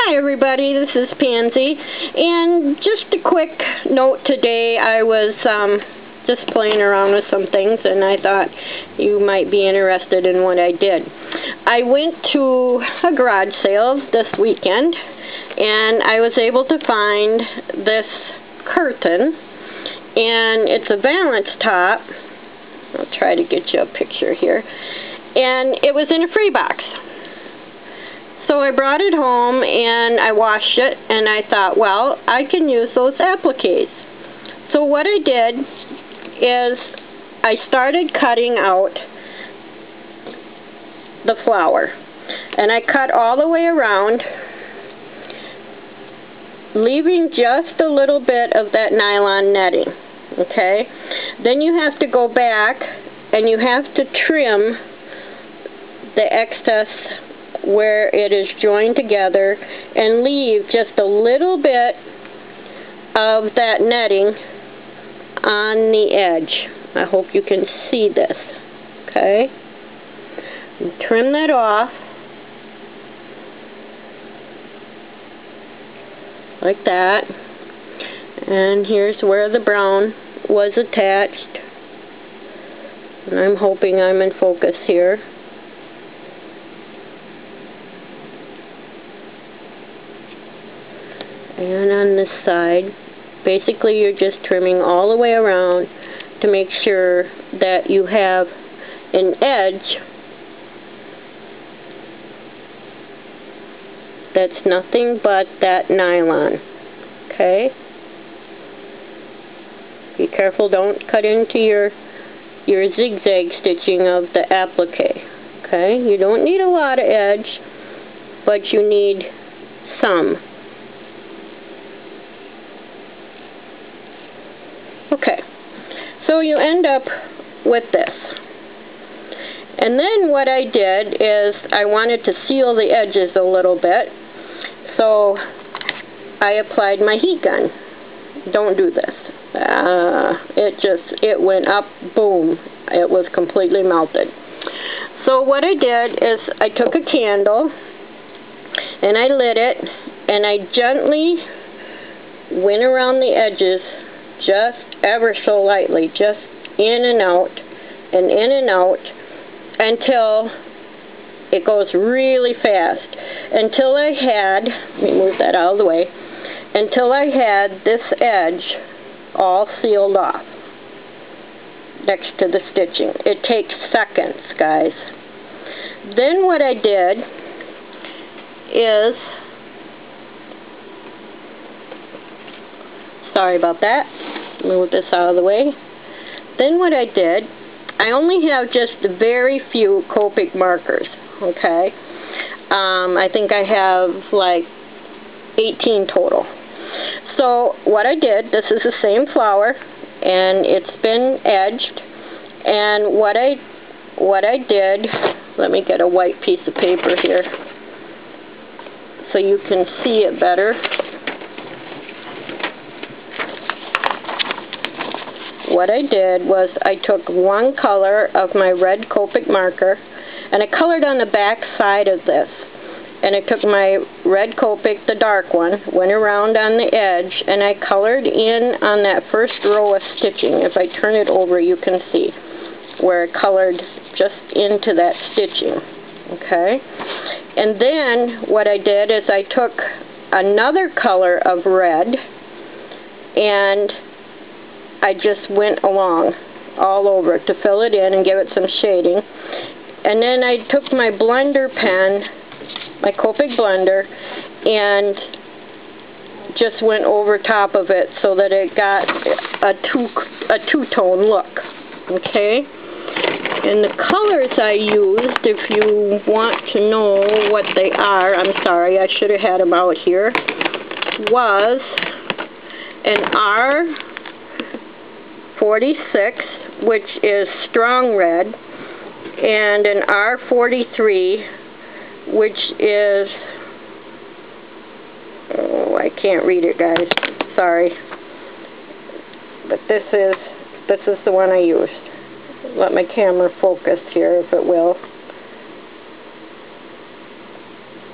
Hi everybody, this is Pansy, and just a quick note today. I was just playing around with some things and I thought you might be interested in what I did. I went to a garage sale this weekend and I was able to find this curtain, and it's a valance top. I'll try to get you a picture here, and it was in a free box. So I brought it home and I washed it, and I thought, well, I can use those appliques. So what I did is I started cutting out the flower, and I cut all the way around, leaving just a little bit of that nylon netting. Okay? Then you have to go back and you have to trim the excess where it is joined together and leave just a little bit of that netting on the edge. I hope you can see this. Okay? And trim that off like that. And here's where the brown was attached. And I'm hoping I'm in focus here. And on this side, basically you're just trimming all the way around to make sure that you have an edge that's nothing but that nylon. Okay? Be careful, don't cut into your zigzag stitching of the applique. Okay? You don't need a lot of edge, but you need some. Okay, so you end up with this. And then what I did is I wanted to seal the edges a little bit, so I applied my heat gun. Don't do this. It went up, boom, it was completely melted. So what I did is I took a candle and I lit it, and I gently went around the edges just ever so lightly, just in and out and in and out until it goes really fast, until I had, let me move that out of the way, until I had this edge all sealed off next to the stitching. It takes seconds, guys. Then what I did is, sorry about that, move this out of the way. Then what I did, I only have just very few Copic markers, okay? I think I have like 18 total. So what I did, this is the same flower, and it's been edged, and what I did, let me get a white piece of paper here so you can see it better. What I did was I took one color of my red Copic marker and I colored on the back side of this. And I took my red Copic, the dark one, went around on the edge, and I colored in on that first row of stitching. If I turn it over, you can see where I colored just into that stitching. Okay? And then what I did is I took another color of red and I just went along all over it to fill it in and give it some shading. And then I took my blender pen, my Copic blender, and just went over top of it so that it got a two-tone look. Okay? And the colors I used, if you want to know what they are, I'm sorry, I should have had them out here, was an R46, which is strong red, and an R43, which is, oh, I can't read it, guys, sorry, but this is the one I used. Let my camera focus here, if it will.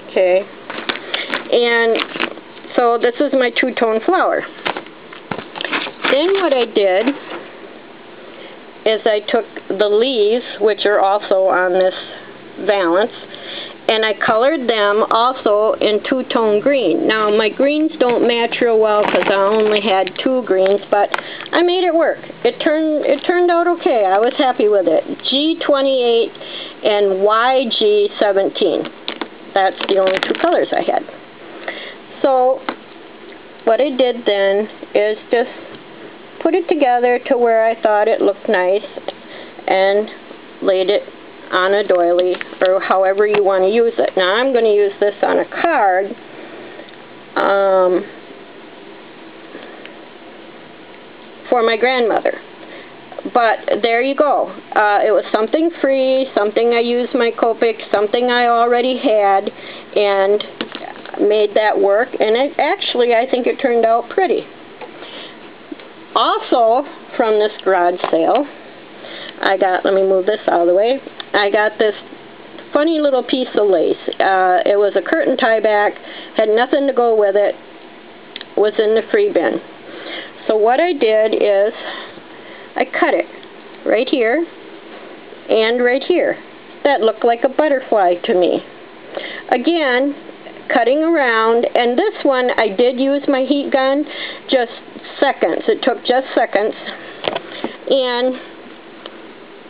Okay, And so this is my two-tone flower. Then what I did is I took the leaves, which are also on this valance, and I colored them also in two-tone green. Now my greens don't match real well because I only had 2 greens, but I made it work. It turned out okay. I was happy with it. G28 and YG17. That's the only 2 colors I had. So what I did then is just put it together to where I thought it looked nice and laid it on a doily, or however you want to use it. Now I'm going to use this on a card for my grandmother. But there you go. It was something free, something I used my Copic, something I already had, and made that work. And it actually, I think it turned out pretty. Also, from this garage sale, I got, let me move this out of the way, I got this funny little piece of lace. It was a curtain tie back, had nothing to go with it, was in the free bin. So what I did is I cut it right here and right here. That looked like a butterfly to me. Again, cutting around, and this one I did use my heat gun, just seconds. It took just seconds. And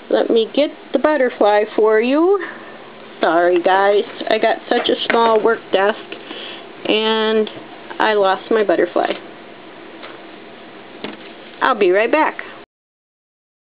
let me get the butterfly for you. Sorry guys, I got such a small work desk and I lost my butterfly. I'll be right back.